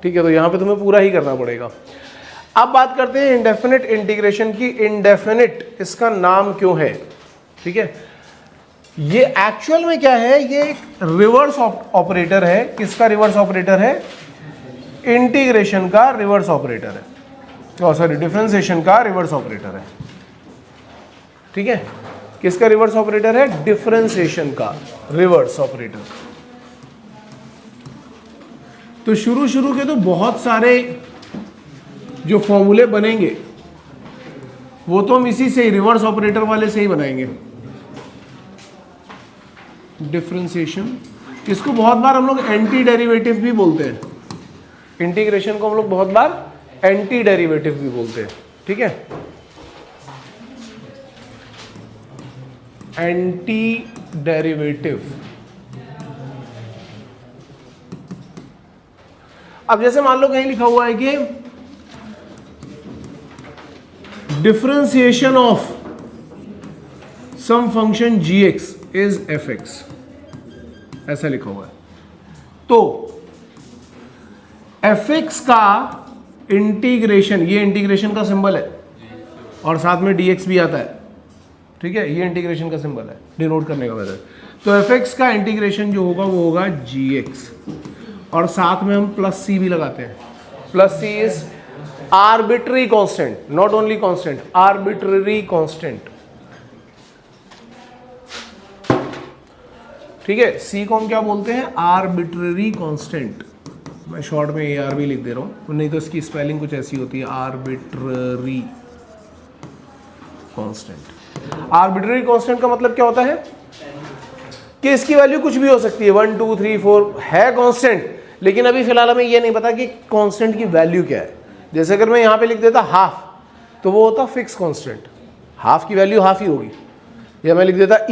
ठीक है, तो यहाँ पे तुम्हें पूरा ही करना पड़ेगा। अब बात करते हैं इंडेफिनिट इंटीग्रेशन की। इंडेफिनिट इसका नाम क्यों है? ठीक है, ये एक्चुअल में क्या है, ये एक रिवर्स ऑपरेटर है। किसका रिवर्स ऑपरेटर है? इंटीग्रेशन का रिवर्स ऑपरेटर है, सॉरी डिफरेंशिएशन का रिवर्स ऑपरेटर है। ठीक है, किसका रिवर्स ऑपरेटर है? डिफरेंशिएशन का रिवर्स ऑपरेटर। तो शुरू के तो बहुत सारे जो फॉर्मूले बनेंगे वो तो हम इसी से ही, रिवर्स ऑपरेटर वाले से ही बनाएंगे। डिफरेंशिएशन, इसको बहुत बार हम लोग एंटी डेरिवेटिव भी बोलते हैं। इंटीग्रेशन को हम लोग बहुत बार एंटी डेरिवेटिव भी बोलते हैं। ठीक है, एंटी डेरिवेटिव। अब जैसे मान लो कहीं लिखा हुआ है कि differentiation of some function gx is fx, ऐसा लिखा हुआ है। तो fx का इंटीग्रेशन, ये इंटीग्रेशन का सिंबल है और साथ में dx भी आता है। ठीक है, ये इंटीग्रेशन का सिंबल है, डिनोट करने का मेथड। तो fx का इंटीग्रेशन जो होगा वो होगा gx, और साथ में हम प्लस c भी लगाते हैं। Plus c is arbitrary constant, not only constant, arbitrary constant. ठीक है, c को हम क्या बोलते हैं? Arbitrary constant. मैं शॉर्ट में AR भी लिख दे रहा हूं, नहीं तो इसकी स्पेलिंग कुछ ऐसी होती है, आर्बिट्ररी कांस्टेंट। आर्बिट्ररी कांस्टेंट का मतलब क्या होता है कि इसकी वैल्यू कुछ भी हो सकती है, 1 2 3 4 है कांस्टेंट, लेकिन अभी फिलहाल हमें ये नहीं पता कि कांस्टेंट की वैल्यू क्या है। जैसे अगर मैं यहाँ पे लिख देता हाफ, तो वो होता फिक्स कांस्टेंट, हाफ की वैल्यू हाफ ही होगी। या मैं लिख देता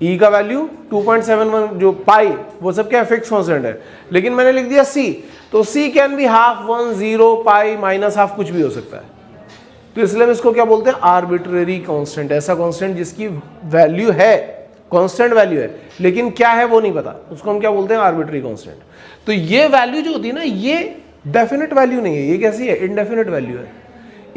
ई का वैल्यू 2.71 जो पाई, वो सब क्या है? फिक्स कांस्टेंट है। लेकिन मैंने लिख दिया सी, तो C can be half, 1 0 pi minus half, कुछ भी हो सकता है। तो इसलिए हम इसको क्या बोलते हैं? Arbitrary constant. ऐसा कांस्टेंट जिसकी वैल्यू है, कांस्टेंट वैल्यू है, लेकिन क्या है वो नहीं पता, उसको हम क्या बोलते हैं? Arbitrary constant. तो ये वैल्यू जो होती है ना, ये डेफिनेट वैल्यू नहीं है, ये कैसी है? इंडेफिनेट वैल्यू है।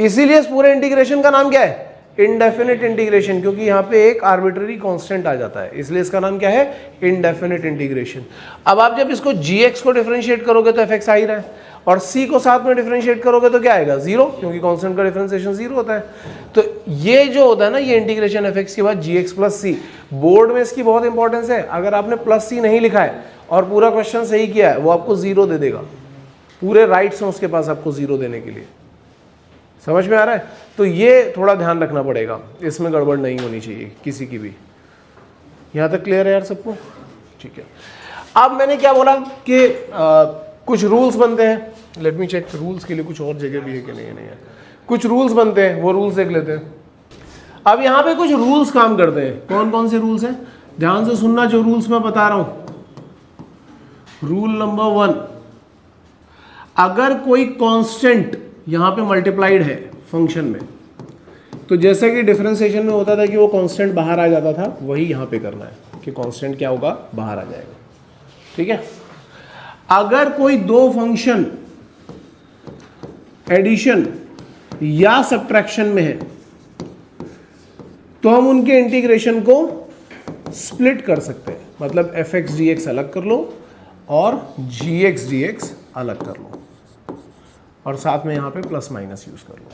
इसीलिए इस पूरे इंटीग्रेशन का नाम क्या है? इंडेफिनिट इंटीग्रेशन, क्योंकि यहाँ पे एक आर्बिट्ररी कांस्टेंट आ जाता है, इसलिए इसका नाम क्या है? Indefinite integration. अब आप जब इसको gx को डिफरेंशिएट करोगे तो fx आ ही रहा है, और c को साथ में डिफरेंशिएट करोगे तो क्या आएगा? 0, क्योंकि कांस्टेंट का डिफरेंशिएशन 0 होता है। तो ये जो होता है ना, ये इंटीग्रेशन fx के बाद gx प्लस c, बोर्ड में इसकी बहुत इंपॉर्टेंस है। अगर आपने प्लस c नहीं लिखा है और पूरा क्वेश्चन सही किया है, वो आपको 0 दे देगा। पूरे राइट्स हैं उसके पास आपको 0 देने के लिए। समझ में आ रहा है? तो ये थोड़ा ध्यान रखना पड़ेगा, इसमें गड़बड़ नहीं होनी चाहिए किसी की भी। यहाँ तक क्लियर है यार सबको? ठीक है। अब मैंने क्या बोला कि कुछ रूल्स बनते हैं। लेट मी चेक, रूल्स के लिए कुछ और जगह भी है कि नहीं है। कुछ रूल्स बनते हैं, वो रूल्स देख लेते हैं। अब यहाँ पे कुछ रूल्स काम करते हैं। कौन कौन से रूल्स हैं? ध्यान से सुनना जो रूल्स मैं बता रहा हूं। रूल नंबर 1, अगर कोई कांस्टेंट यहाँ पे मल्टीप्लाइड है फंक्शन में, तो जैसे कि डिफरेंशिएशन में होता था कि वो कांस्टेंट बाहर आ जाता था, वही यहाँ पे करना है कि कांस्टेंट क्या होगा? बाहर आ जाएगा। ठीक है। अगर कोई दो फंक्शन एडिशन या सब्ट्रैक्शन में है, तो हम उनके इंटीग्रेशन को स्प्लिट कर सकते हैं। मतलब fx dx अलग कर लो और gx dx अलग कर लो, और साथ में यहां पे प्लस माइनस यूज कर लो।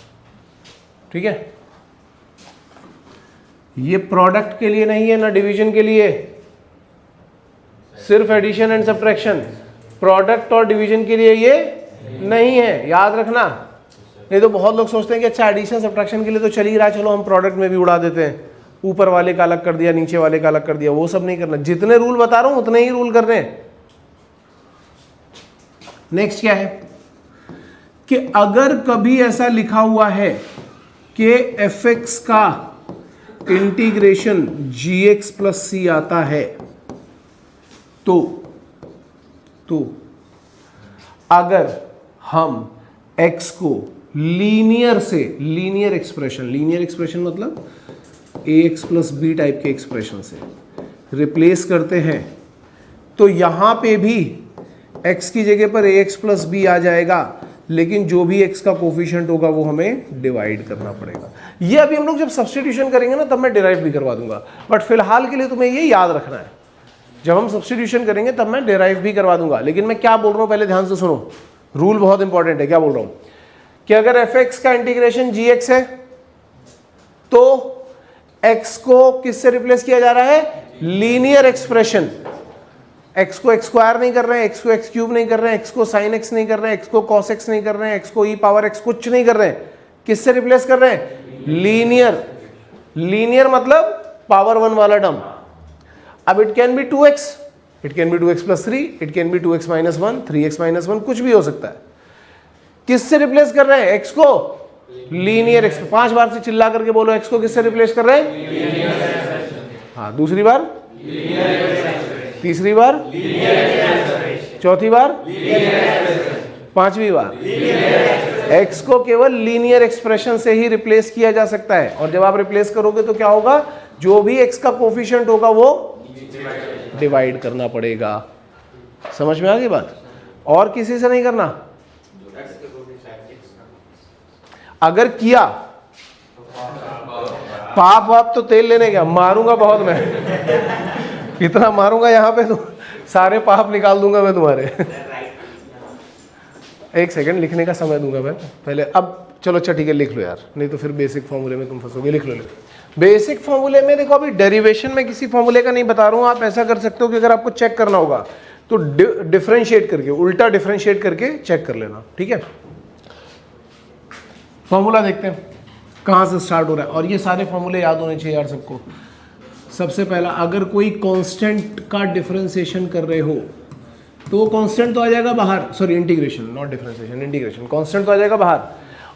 ठीक है। ये प्रोडक्ट के लिए नहीं है, ना डिवीजन के लिए, सिर्फ एडिशन एंड सब्ट्रैक्शन। प्रोडक्ट और डिवीजन के लिए ये नहीं है, याद रखना। नहीं तो बहुत लोग सोचते हैं कि अच्छा एडिशन सब्ट्रैक्शन के लिए तो चल ही रहा है, चलो हम प्रोडक्ट में भी उड़ा देते हैं, ऊपर वाले का अलग कर दिया, नीचे वाले का अलग कर दिया। वो सब नहीं करना, जितने रूल बता रहा हूं उतने ही रूल करने हैं। नेक्स्ट क्या है कि अगर कभी ऐसा लिखा हुआ है कि fx का इंटीग्रेशन gx प्लस c आता है, तो अगर हम x को लीनियर से, लीनियर एक्सप्रेशन मतलब ax प्लस b टाइप के एक्सप्रेशन से रिप्लेस करते हैं, तो यहां पे भी x की जगह पर ax प्लस बी आ जाएगा, लेकिन जो भी x का कोफिशिएंट होगा वो हमें डिवाइड करना पड़ेगा। ये अभी हम लोग जब सब्स्टिट्यूशन करेंगे ना तब मैं डिराइव भी करवा दूंगा, बट फिलहाल के लिए तुम्हें ये याद रखना है, जब हम सब्स्टिट्यूशन करेंगे तब मैं डिराइव भी करवा दूंगा। लेकिन मैं क्या बोल रहा हूँ पहले ध्यान से सुनो, रूल बहुत इंपॉर्टेंट है। क्या बोल रहा हूँ कि अगर fx का इंटीग्रेशन gx है तो x को किससे रिप्लेस किया जा रहा है? Linear expression. x को x स्क्वायर नहीं कर रहे हैं, x को x क्यूब नहीं कर रहे हैं, x को साइन x नहीं कर रहे हैं, x को cos x नहीं कर रहे हैं, x को e पावर x कुछ नहीं कर रहे हैं। किससे रिप्लेस कर रहे हैं? लीनियर। लीनियर मतलब पावर 1 वाला टर्म। अब it can be 2x, it can be 2x plus 3, it can be 2x minus 1, 3x minus 1, कुछ भी हो सकता है। किससे रिप्लेस कर रहे हैं? x को लीनियर एक्स। 5 बार से चिल्ला करके बोलो, x को किससे रिप्लेस कर रहे हैं? हाँ, दूसरी बार, तीसरी बार, चौथी बार, पांचवी बार। x को केवल लीनियर एक्सप्रेशन से ही रिप्लेस किया जा सकता है। और जब आप रिप्लेस करोगे तो क्या होगा? जो भी x का कोफिशिएंट होगा वो डिवाइड करना पड़ेगा। समझ में आ गई बात? और किसी से नहीं करना। अगर किया पाप वाप तो तेल लेने गया, मारूंगा बहुत मैं इतना मारूंगा यहाँ पे तो सारे पाप निकाल दूंगा मैं तुम्हारे। एक सेकंड, लिखने का समय दूंगा मैं पहले। अब चलो अच्छा ठीक है, लिख लो यार, नहीं तो फिर बेसिक फॉर्मूले में तुम फंसोगे। लिख लो। बेसिक फॉर्मूले में देखो, अभी डेरिवेशन में किसी फॉर्मूले का नहीं बता रहा हूँ। आप ऐसा कर सकते हो कि अगर आपको चेक करना होगा तो डिफरेंशिएट करके, उल्टा डिफरेंशिएट करके चेक कर लेना, ठीक है। फॉर्मूला देखते हैं कहाँ से स्टार्ट हो रहा है, और ये सारे फॉर्मूले याद होने चाहिए यार सबको। सबसे पहला, अगर कोई कांस्टेंट का डिफरेंशिएशन कर रहे हो तो कांस्टेंट तो आ जाएगा बाहर, sorry integration, not differentiation, integration. Constant तो आ जाएगा बाहर,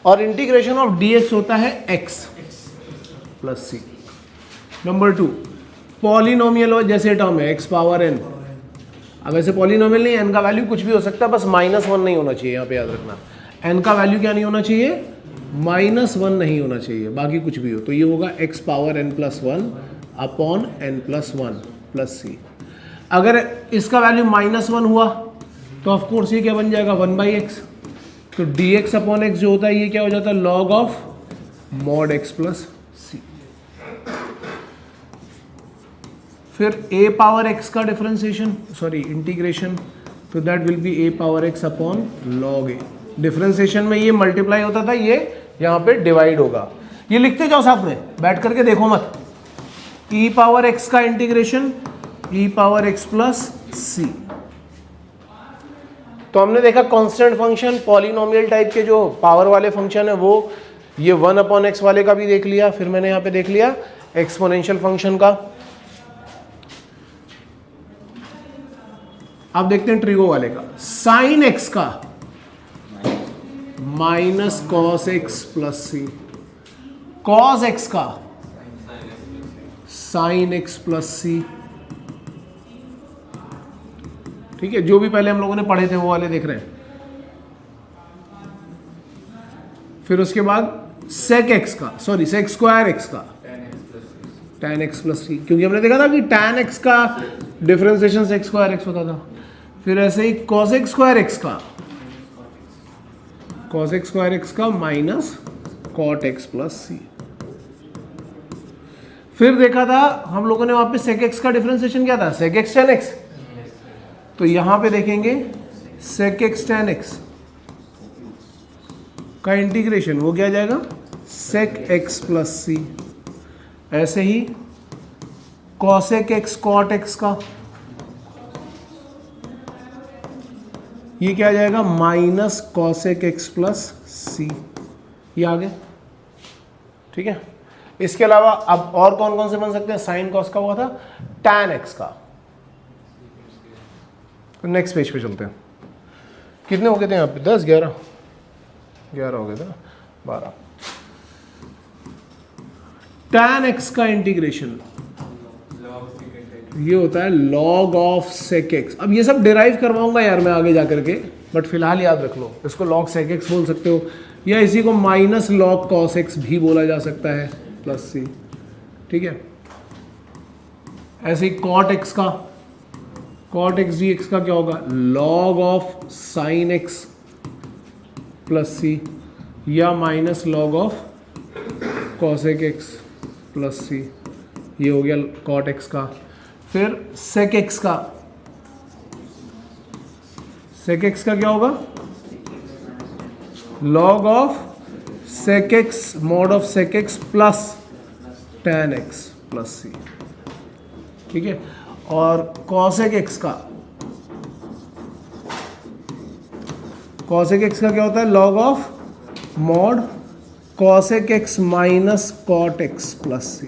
और इंटीग्रेशन ऑफ dx होता है x प्लस सी। नंबर 2, पॉलिनोमियल जैसे टर्म है x पावर n। अब ऐसे पॉलिनोमियल नहीं, n का वैल्यू कुछ भी हो सकता है, बस -1 नहीं होना चाहिए, यहाँ पे याद रखना। n का वैल्यू क्या नहीं होना चाहिए? -1 नहीं होना चाहिए, बाकी कुछ भी हो। तो ये होगा x power n plus 1 upon n plus 1 plus C. अगर इसका वैल्यू -1 हुआ तो ऑफकोर्स ये क्या बन जाएगा? 1/x। तो dx अपॉन x जो होता है ये क्या हो जाता है? Log of mod x plus c. फिर a पावर x का डिफरेंशिएशन, सॉरी इंटीग्रेशन, तो that will be a power x upon log a। Differentiation में ये मल्टीप्लाई होता था, ये यहाँ पे डिवाइड होगा। ये लिखते जाओ साथ में, बैठ करके देखो मत। e पावर x का integration e power x plus c. तो हमने देखा कांस्टेंट फंक्शन, पॉलिनोमियल टाइप के जो पावर वाले फंक्शन है वो, ये 1 अपॉन x वाले का भी देख लिया। फिर मैंने यहाँ पे देख लिया एक्सपोनेंशियल फंक्शन का। अब देखते हैं ट्रिगो वाले का। साइन x का माइनस कॉस एक्स प्लस सी, कॉस एक्स का साइन एक्स प्लस सी। ठीक है, जो भी पहले हम लोगों ने पढ़े थे वो वाले देख रहे हैं। फिर उसके बाद सेक एक्स का, सॉरी सेक स्क्वायर एक्स का tan x प्लस सी, क्योंकि हमने देखा था कि tan x का डिफरेंशिएशन सेक स्क्वायर एक्स होता था। फिर ऐसे ही cos x स्क्वायर एक्स का, cos x स्क्वायर एक्स का minus cot x plus c. फिर देखा था हम लोगों ने वहां पे sec x का डिफरेंशिएशन क्या था? sec x tan x। तो यहां पे देखेंगे sec x tan x का इंटीग्रेशन, वो क्या जाएगा? sec x प्लस सी। ऐसे ही cosec x cot x का ये क्या आ जाएगा? Minus cosec x plus c. ये आ गए, ठीक है। इसके अलावा अब और कौन कौन से बन सकते हैं? साइन कॉस का हुआ था, टैन एक्स का। नेक्स्ट पेज पे चलते हैं। कितने हो गए थे यहाँ पे? 10, 11 हो गए थे ना, 12। टैन एक्स का इंटीग्रेशन ये होता है लॉग ऑफ सेक एक्स। अब ये सब डिराइव करवाऊंगा यार मैं आगे जा करके, बट फिलहाल याद रख लो, इसको लॉग सेक एक्स बोल सकते हो, या इसी को माइनस लॉग कॉस एक्स भी बोला जा सकता है प्लस सी, ठीक है। ऐसे ही कॉट एक्स का, कॉट एक्स डी एक्स का क्या होगा, log of sine x plus c या minus log of cosec x plus c, ये हो गया कॉट एक्स का। फिर सेक एक्स का, सेक एक्स का क्या होगा, log of sec x mod of sec x plus tan x plus c, ठीक है। और कॉसेक एक्स का, कॉसेक एक्स का क्या होता है, log of mod cosec x minus cot x plus c,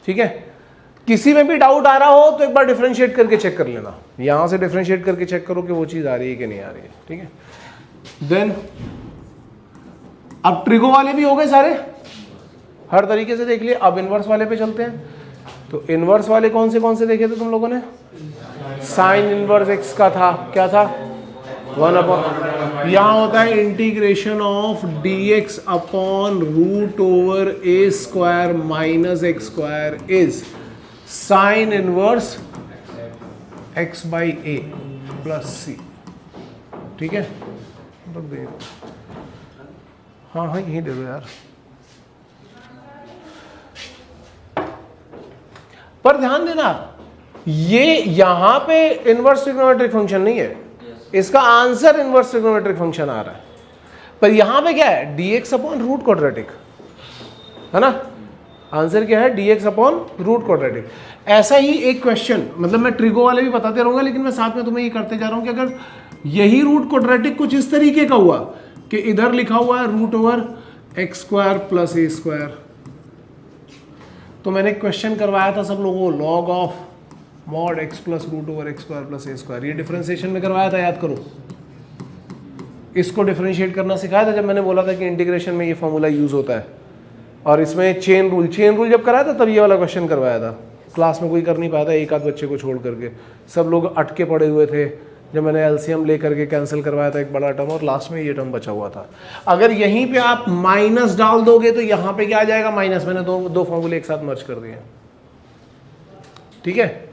ठीक है। किसी में भी डाउट आ रहा हो तो एक बार डिफरेंशिएट करके चेक कर लेना, यहां से डिफरेंशिएट करके चेक करो कि वो चीज आ रही है कि नहीं आ रही है, ठीक है। देन अब ट्रिगो वाले भी हो गए सारे, हर तरीके से देख लिए। अब इनवर्स वाले पे चलते हैं। तो इनवर्स वाले कौन से देखे थे तुम लोगों ने, साइन इनवर्स एक्स का था, क्या था, 1/, यहां होता है integration of dx upon root over a square minus x square is sine inverse x by a plus c, ठीक है। हाँ यही दे दो यार। पर ध्यान देना, ये यहां पे इनवर्स ट्रिग्नोमेट्रिक फंक्शन नहीं है, इसका आंसर इनवर्स ट्रिग्नोमेट्रिक फंक्शन आ रहा है। पर यहां पे क्या है, dx अपॉन रूट क्वाड्रेटिक, है ना। आंसर क्या है, dx अपॉन रूट क्वाड्रेटिक। ऐसा ही एक क्वेश्चन, मतलब मैं ट्रिगो वाले भी बताते रहूंगा, लेकिन मैं साथ में तुम्हें ये करते जा रहा हूं कि अगर यही रूट क्वाड्रेटिक कुछ इस तरीके का हुआ कि इधर लिखा हुआ है root over x square plus a square, तो मैंने क्वेश्चन करवाया था सब लोगों को, log of mod x plus root over x square plus a square, ये डिफरेंशिएशन में करवाया था, याद करो। इसको डिफरेंशिएट करना सिखाया था जब मैंने बोला था कि इंटीग्रेशन में ये फॉर्मूला यूज होता है। और इसमें चेन रूल जब कराया था तब ये वाला क्वेश्चन करवाया था। क्लास में कोई कर नहीं पाया था, एक आध बच्चे को छोड़ करके, सब लोग अटके पड़े हुए थे जब मैंने एलसीएम ले करके कैंसिल करवाया था एक बड़ा टर्म, और लास्ट में ये टर्म बचा हुआ था। अगर यहीं पे आप माइनस डाल दोगे तो यहाँ पे क्या आ जाएगा, माइनस। मैंने दो फॉर्मूले एक साथ मर्ज कर दिए, ठीक है।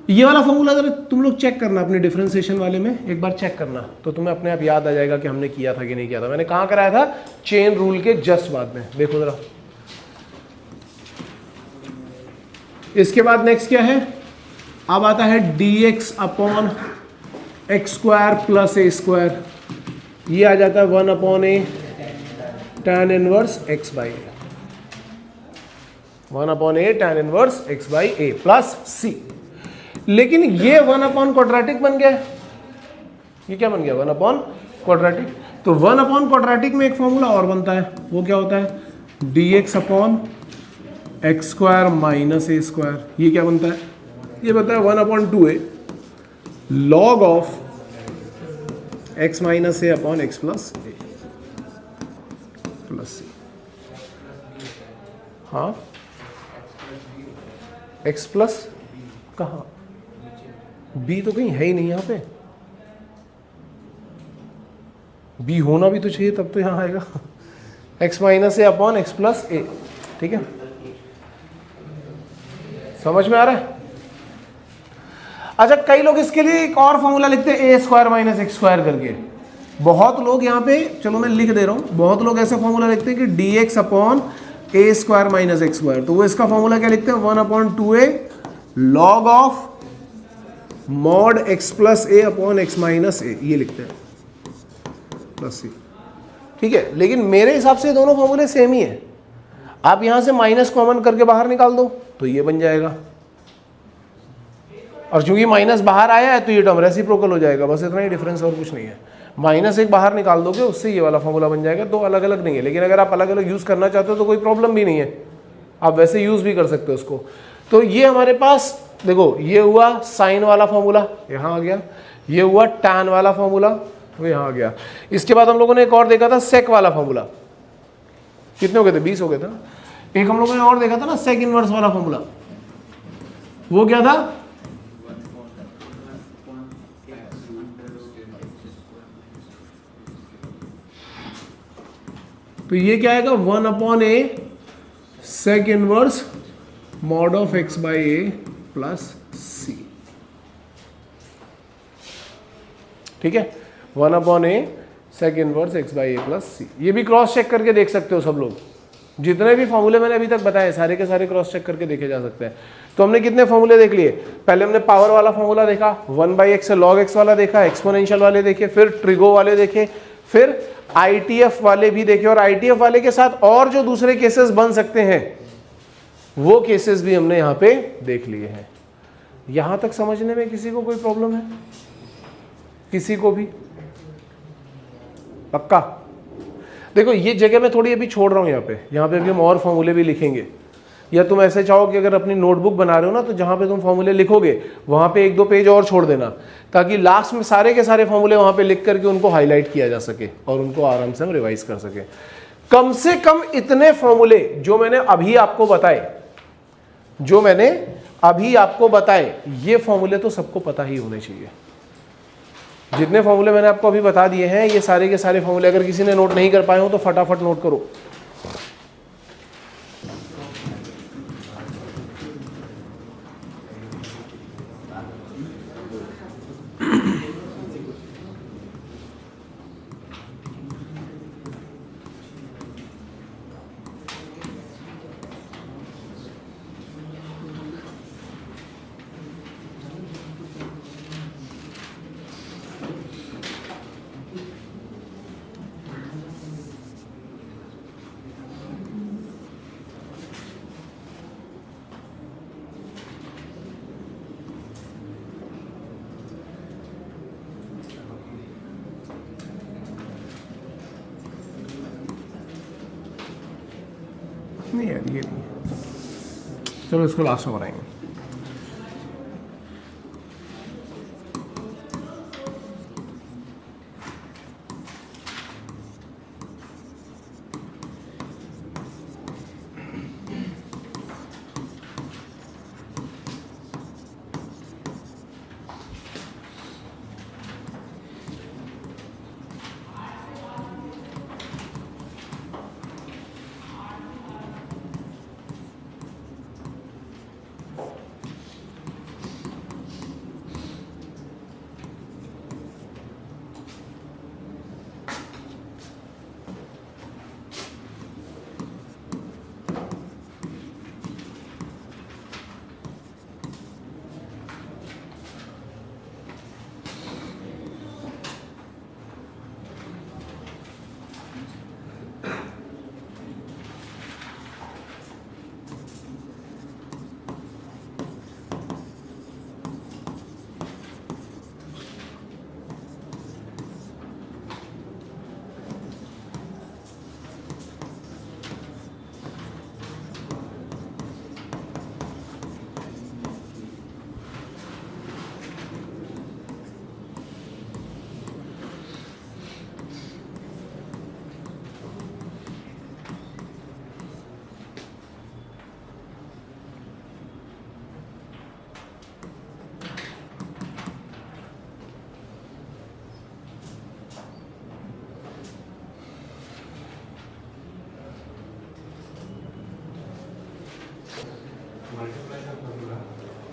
ये वाला फॉर्मूला अगर तुम लोग चेक करना अपने डिफरेंशिएशन वाले में, एक बार चेक करना तो तुम्हें अपने आप याद आ जाएगा कि हमने किया था कि नहीं किया था। मैंने कहाँ कराया था, चेन रूल के जस्ट बाद में। देखो जरा, इसके बाद नेक्स्ट क्या है, अब आता है dx upon x square plus a square, ये आ जाता है 1/a tan inverse x by a, 1/a tan inverse x by a plus c। लेकिन ये 1 क्वाड्रेटिक बन गया, ये क्या बन गया, 1 क्वाड्रेटिक। तो 1 क्वाड्रेटिक में एक फॉर्मूला और बनता है, वो क्या होता है, dx upon x square minus a square, ये क्या बनता है, ये बनता है 1/2a log of x minus a upon x plus a plus c. हाँ, x प्लस कहाँ, b तो कहीं है ही नहीं यहाँ पे, b होना भी तो चाहिए तब तो यहाँ आएगा, x minus a upon x plus ए, ठीक है। समझ में आ रहा है। अच्छा, कई लोग इसके लिए एक और फॉर्मूला लिखते हैं ए स्क्वायर माइनस एक्स स्क्वायर करके। बहुत लोग यहाँ पे, चलो मैं लिख दे रहा हूँ, बहुत लोग ऐसा फॉर्मूला लिखते हैं कि dx upon a square minus x square. तो वो इसका फॉर्मूला क्या लिखते हैं, 1/2a log of mod x plus a upon x minus a, ये लिखते हैं प्लस सी, ठीक है। लेकिन मेरे हिसाब से दोनों फॉर्मूले सेम ही है। आप यहां से माइनस कॉमन करके बाहर निकाल दो तो ये बन जाएगा, और चूंकि माइनस बाहर आया है तो ये टर्म रेसिप्रोकल हो जाएगा, बस इतना ही डिफरेंस, और कुछ नहीं है। माइनस एक बाहर निकाल दोगे उससे ये वाला फॉर्मूला बन जाएगा, दो अलग अलग नहीं है। लेकिन अगर आप अलग अलग यूज करना चाहते हो तो कोई प्रॉब्लम भी नहीं है, आप वैसे यूज भी कर सकते हो उसको। तो ये हमारे पास देखो, ये हुआ साइन वाला फॉर्मूला, यहाँ आ गया, ये हुआ टैन वाला फॉर्मूला, वो यहाँ आ गया। इसके बाद हम लोगों ने एक और देखा था सेक वाला फॉर्मूला, कितने हो गए थे, 20 हो गए थे ना। एक हम लोगों ने और देखा था ना सेक इनवर्स वाला फॉर्मूला, वो क्या था, तो ये क्या आएगा, 1/a sec inverse mod of x by a plus c, ठीक है, 1/a sec inverse x by a plus c. ये भी क्रॉस चेक करके देख सकते हो सब लोग, जितने भी फॉर्मूले मैंने अभी तक बताए सारे के सारे क्रॉस चेक करके देखे जा सकते हैं। तो हमने कितने फॉर्मूले देख लिए, पहले हमने पावर वाला फॉर्मूला देखा, 1/x से log x वाला देखा, एक्सपोनेंशियल वाले देखे, फिर ट्रिगो वाले देखे, फिर ITF वाले भी देखे, और ITF वाले के साथ और जो दूसरे केसेस बन सकते हैं वो केसेस भी हमने यहाँ पे देख लिए हैं। यहां तक समझने में किसी को कोई प्रॉब्लम है? किसी को भी? पक्का? देखो ये जगह मैं थोड़ी अभी छोड़ रहा हूं, यहाँ पे भी हम और फॉर्मूले भी लिखेंगे, या तुम ऐसे चाहो कि अगर अपनी नोटबुक बना रहे हो ना तो जहां पे तुम फॉर्मूले लिखोगे वहां पे 1-2 पेज और छोड़ देना, ताकि लास्ट में सारे के सारे फॉर्मूले वहां पे लिख करके उनको हाईलाइट किया जा सके और उनको आराम से हम रिवाइज कर सके। कम से कम इतने फॉर्मूले जो मैंने अभी आपको बताए, ये फॉर्मूले तो सबको पता ही होने चाहिए। जितने फॉर्मूले मैंने आपको अभी बता दिए हैं ये सारे के सारे फॉर्मूले, अगर किसी ने नोट नहीं कर पाए हो तो फटाफट नोट करो। नहीं यार ये नहीं, चलो इसको लास्ट में बनाएंगे।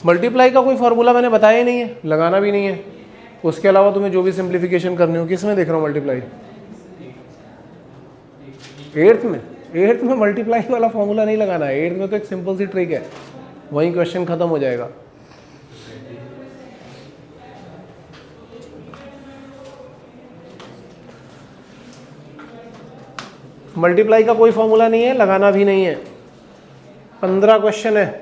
मल्टीप्लाई का कोई फार्मूला मैंने बताया ही नहीं है, लगाना भी नहीं है। उसके अलावा तुम्हें जो भी सिंप्लीफिकेशन करनी हो, किस में देख रहा हूँ मल्टीप्लाई? 8th में मल्टीप्लाई वाला फार्मूला नहीं लगाना है। 8th में तो एक सिंपल सी ट्रिक है, वहीं क्वेश्चन खत्म हो जाएगा। मल्टीप्लाई का कोई फॉर्मूला नहीं है, लगाना भी नहीं है। 15 क्वेश्चन है,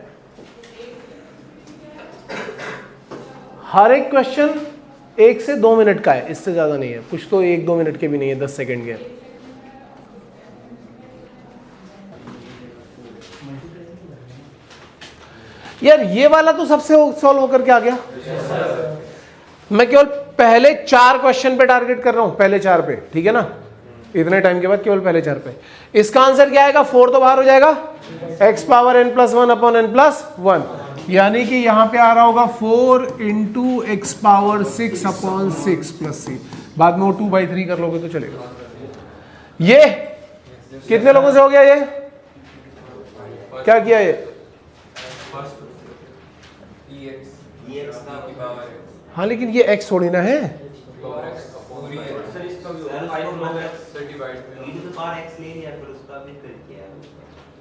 हर एक क्वेश्चन 1 से 2 मिनट का है, इससे ज्यादा नहीं है। कुछ तो 1-2 मिनट के भी नहीं है, 10 सेकंड के। यार ये वाला तो सबसे सॉल्व होकर के आ गया। मैं केवल पहले 4 क्वेश्चन पे टारगेट कर रहा हूं, पहले 4 पे, ठीक है ना? इतने टाइम के बाद केवल पहले 4 पे। इसका आंसर क्या आएगा? 4 तो बाहर हो जाएगा, x power n plus 1 upon n plus 1, यानी कि यहां पे आ रहा होगा 4 into x power 6 upon 6 plus c। बाद में वो 2/3 कर लोगे तो चलेगा। ये कितने लोगों से हो गया? ये क्या किया? ये हाँ लेकिन ये x थोड़ी ना है,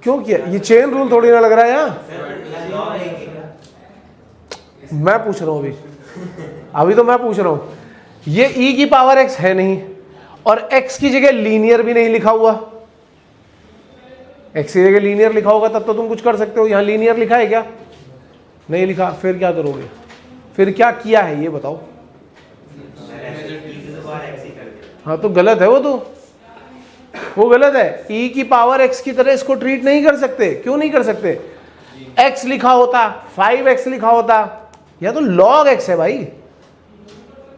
क्यों किया? ये चेन रूल थोड़ी ना लग रहा है यहाँ। मैं पूछ रहा हूँ अभी तो मैं पूछ रहा हूँ, ये e की पावर x है नहीं और x की जगह लीनियर भी नहीं लिखा हुआ। x की जगह लीनियर लिखा होगा तब तो तुम कुछ कर सकते हो, यहाँ लीनियर लिखा है क्या? नहीं लिखा, फिर क्या करोगे? फिर क्या किया है ये बताओ? हाँ तो गलत है वो गलत है। e की पावर x की तरह इसको ट्रीट नहीं कर सकते। क्यों नहीं कर सकते? x लिखा होता, 5x लिखा होता, या तो log x है भाई,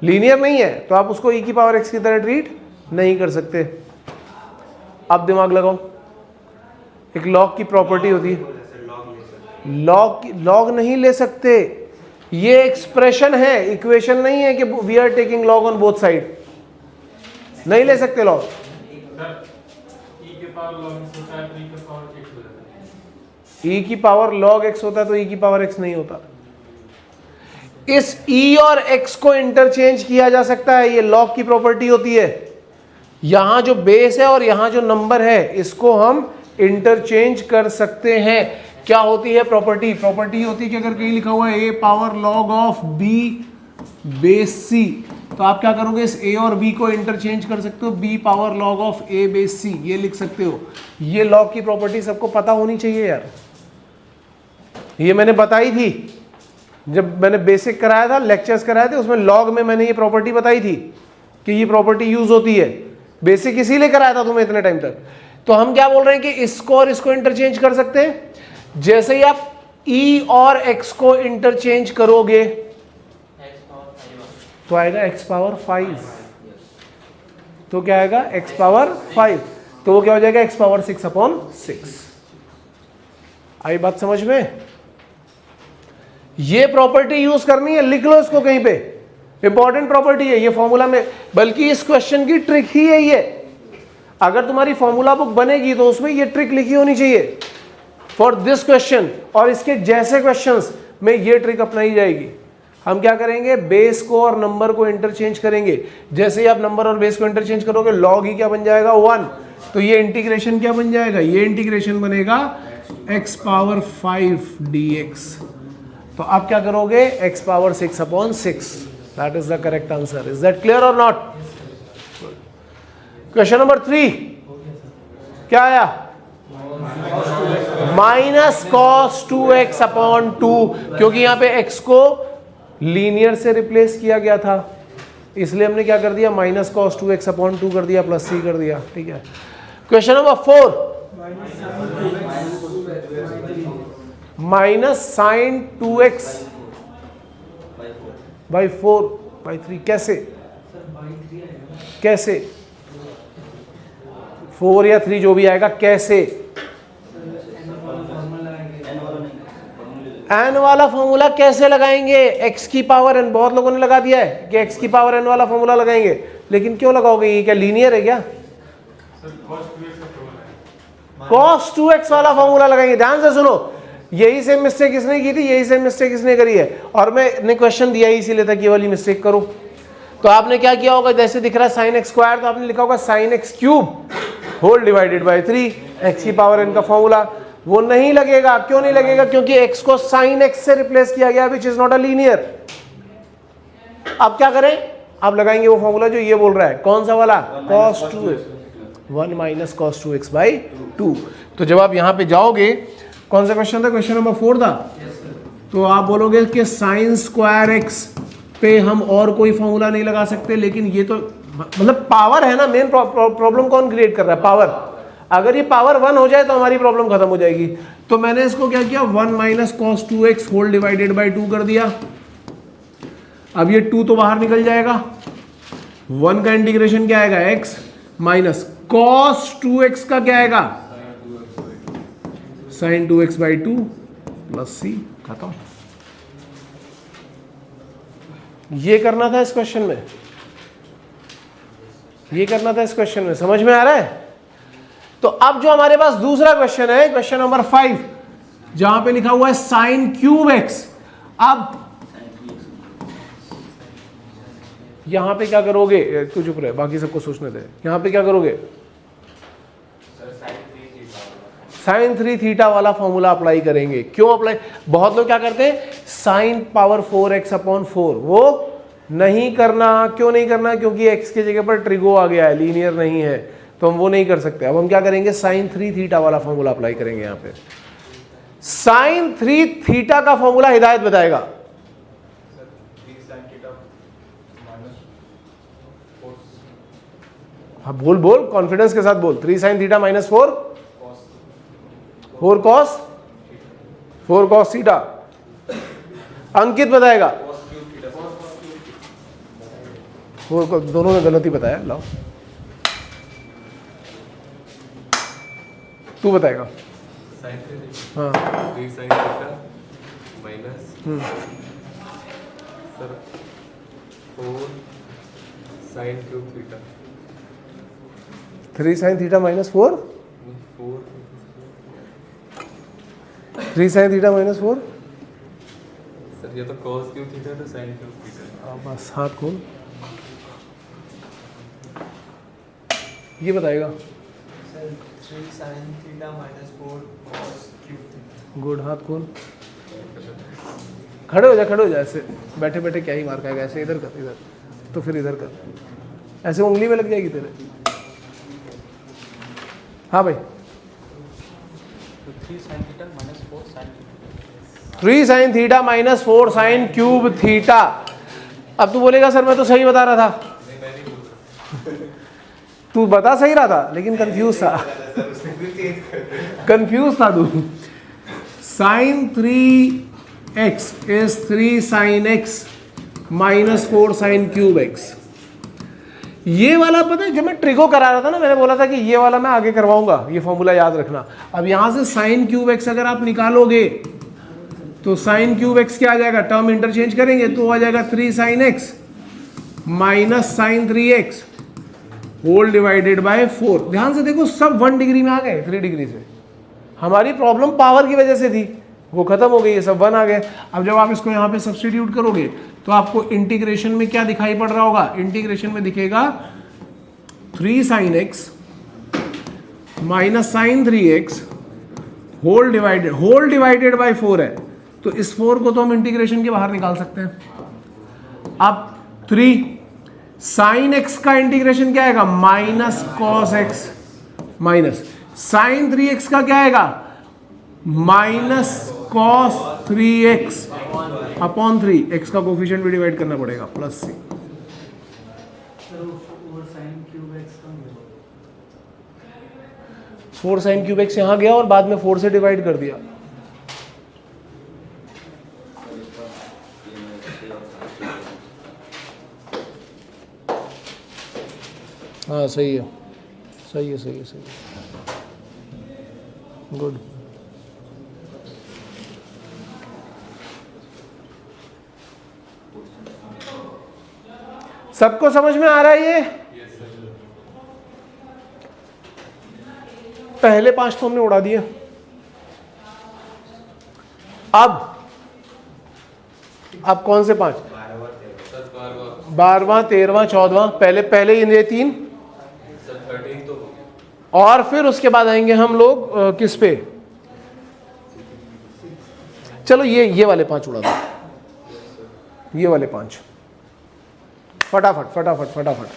लीनियर नहीं है, तो आप उसको e की पावर x की तरह ट्रीट नहीं कर सकते। अब दिमाग लगाओ, एक log की प्रॉपर्टी होती है, log नहीं ले सकते, ये एक्सप्रेशन है, इक्वेशन नहीं है कि we are taking log on both side, नहीं ले सकते log। e की पावर log x होता है तो e की पावर x नहीं होता। इस e और x को इंटरचेंज किया जा सकता है, ये log की प्रॉपर्टी होती है। यहां जो बेस है और यहां जो नंबर है इसको हम इंटरचेंज कर सकते हैं। क्या होती है प्रॉपर्टी? प्रॉपर्टी होती है कि अगर कहीं लिखा हुआ है a power log of b base c, तो आप क्या करोगे? इस a और b को इंटरचेंज कर सकते हो, b power log of a base c, ये लिख सकते हो। ये log की प्रॉपर्टी सबको पता होनी चाहिए यार, ये मैंने बताई थी जब मैंने बेसिक कराया था, लेक्चर्स कराए थे, उसमें log में मैंने ये प्रॉपर्टी बताई थी कि ये प्रॉपर्टी यूज होती है। बेसिक इसीलिए कराया था तुम्हें इतने टाइम तक। तो हम क्या बोल रहे हैं कि इसको और इसको इंटरचेंज कर सकते हैं। जैसे ही आप e और x को इंटरचेंज करोगे तो आएगा x पावर 5, तो क्या आएगा? x पावर 5, तो वो क्या हो जाएगा? x power 6/6। आई बात समझ में? ये प्रॉपर्टी यूज करनी है, लिख लो इसको कहीं पे, इंपॉर्टेंट प्रॉपर्टी है ये फॉर्मूला में, बल्कि इस क्वेश्चन की ट्रिक ही है ये। अगर तुम्हारी फॉर्मूला बुक बनेगी तो उसमें ये ट्रिक लिखी होनी चाहिए फॉर दिस क्वेश्चन, और इसके जैसे क्वेश्चंस में ये ट्रिक अपनाई जाएगी। हम क्या करेंगे? बेस को और नंबर को इंटरचेंज करेंगे। जैसे ही आप नंबर और बेस को इंटरचेंज करोगे, लॉग ही क्या बन जाएगा? 1। तो ये इंटीग्रेशन क्या बन जाएगा? ये इंटीग्रेशन बनेगा x पावर 5 dx। तो आप क्या करोगे? x power 6/6। That is the correct answer. Is that clear और नॉट? क्वेश्चन नंबर 3 क्या आया? माइनस कॉस 2x/2, क्योंकि यहां पे x को लीनियर से रिप्लेस किया गया था, इसलिए हमने क्या कर दिया? माइनस कॉस 2x/2 कर दिया, प्लस c कर दिया। ठीक है। Question number 4, minus sign 2x/4/3। कैसे? 4 या 3 जो भी आएगा, कैसे? n वाला फॉर्मूला कैसे लगाएंगे? x की पावर n, बहुत लोगों ने लगा दिया है कि x की पावर n वाला फॉर्मूला लगाएंगे, लेकिन क्यों लगाओगे? ये क्या लीनियर है क्या? cos 2x वाला फॉर्मूला लगाएंगे। ध्यान से सुनो, यही सेम मिस्टेक इसने की थी, यही सेम मिस्टेक इसने करी है, और मैंने क्वेश्चन दिया ही इसीलिए था कि ये वाली मिस्टेक करो। तो आपने क्या किया होगा? जैसे दिख रहा है sin x स्क्वायर, तो आपने लिखा होगा sin x cube whole divided by 3, x की पावर n का फॉर्मूला। वो नहीं लगेगा। क्यों नहीं लगेगा? क्योंकि x को sin x से रिप्लेस किया गया, which is not a linear. अब क्या करें? आप लगाएंगे वो फॉर्मूला जो ये बोल रहा है। कौन सा वाला? cos 2x, 1 minus cos 2x/2। तो जब आप यहां पे जाओगे, कौन सा क्वेश्चन था? क्वेश्चन नंबर 4 था। तो आप बोलोगे कि sin स्क्वायर x पे हम और कोई फॉर्मूला नहीं लगा सकते, लेकिन ये तो मतलब पावर है ना, मेन प्रॉब्लम कौन क्रिएट कर रहा है? पावर। अगर ये पावर 1 हो जाए तो हमारी प्रॉब्लम खत्म हो जाएगी। तो मैंने इसको क्या किया? 1 minus cos 2x whole divided by 2 कर दिया। अब ये 2 तो बाहर निकल जाएगा, 1 का इंटीग्रेशन क्या आएगा? x माइनस cos 2x का क्या आएगा? sin 2x/2 plus c। खत्म। ये करना था इस क्वेश्चन में, ये करना था इस क्वेश्चन में। समझ में आ रहा है? तो अब जो हमारे पास दूसरा क्वेश्चन है, क्वेश्चन नंबर 5, जहां पे लिखा हुआ है साइन क्यूब एक्स। अब यहां पे क्या करोगे, तू चुप रहे, बाकी सबको सोचने दे। यहां पे क्या करोगे, साइन 3 थीटा वाला फॉर्मूला अप्लाई करेंगे। क्यों अप्लाई, बहुत लोग क्या करते हैं साइन पावर 4x अपॉन 4, वो नहीं करना। क्यों नहीं करना, क्योंकि x की जगह पर ट्रिगो आ गया है, लीनियर नहीं है, तो हम वो नहीं कर सकते। अब हम क्या करेंगे, साइन 3 थीटा वाला फॉर्मूला अप्लाई करेंगे। यहाँ पे साइन 3 थीटा का फॉर्मूला हिदायत बताएगा। हाँ बोल बोल, कॉन्फिडेंस के साथ बोल। 3 sine theta minus 4 cos theta. Ankit बताएगा। 4 को दोनों ने गलत ही बताया, लाओ तू बताएगा। हाँ 3 sine theta minus 4 sine cube theta. 3 sine theta minus 4, 3 sine theta minus 4। Sir ये तो कॉस क्यूब थीटा तो साइन क्यूब थीटा। बस हाथ खोल, ये बताएगा। 3 sin theta minus 4 cos cube theta. Good, हाथ खोल, खड़े हो जा, खड़े हो जा। ऐसे बैठे बैठे क्या ही मार खाएगा, ऐसे इधर कर, इधर तो फिर इधर कर, ऐसे उंगली में लग जाएगी तेरे। हाँ भाई, 3 sin theta minus 4 sin 3 sine theta minus 4 sine cube theta. अब तू बोलेगा सर मैं तो सही बता रहा था। तू बता सही रहा था, लेकिन कंफ्यूज था, कंफ्यूज था तू। Sine 3x is 3 sine x minus 4 sine cube x। ये वाला पता है, जब मैं ट्रिगो करा रहा था ना, मैंने बोला था कि ये वाला मैं आगे करवाऊंगा, ये फॉर्मूला याद रखना। अब यहां से साइन क्यूब x अगर आप निकालोगे तो साइन क्यूब x क्या आ जाएगा, टर्म इंटरचेंज करेंगे तो आ जाएगा 3 sine x minus sine 3x whole divided by 4। ध्यान से देखो, सब 1 डिग्री में आ गए, 3 डिग्री से। हमारी प्रॉब्लम पावर की वजह से थी, वो खत्म हो गई, ये सब 1 आ गए। अब जब आप इसको यहाँ पे सब्स्टिट्यूट करोगे तो आपको इंटीग्रेशन में क्या दिखाई पड़ रहा होगा, इंटीग्रेशन में दिखेगा 3 sine x minus sine 3x whole divided by 4 है, तो इस 4 को तो हम इंटीग्रेशन के बाहर निकाल सकते हैं। अब 3 साइन x का इंटीग्रेशन क्या आएगा, minus cos x minus sine 3x का क्या आएगा, minus cos 3x upon 3। x का कोफिशिएंट भी डिवाइड करना पड़ेगा, plus c। 4 sine cube x यहाँ गया और बाद में 4 से डिवाइड कर दिया। हाँ सही है, सही है, सही है, सही है, गुड। सबको समझ में आ रहा है ये? पहले 5 तो हमने उड़ा दिए। अब कौन से 5? 12वां 13वां 14वां। पहले ये 3 और फिर उसके बाद आएंगे हम लोग किस पे, चलो ये वाले 5 उड़ा दो, ये वाले 5 फटाफट फटाफट फटाफट।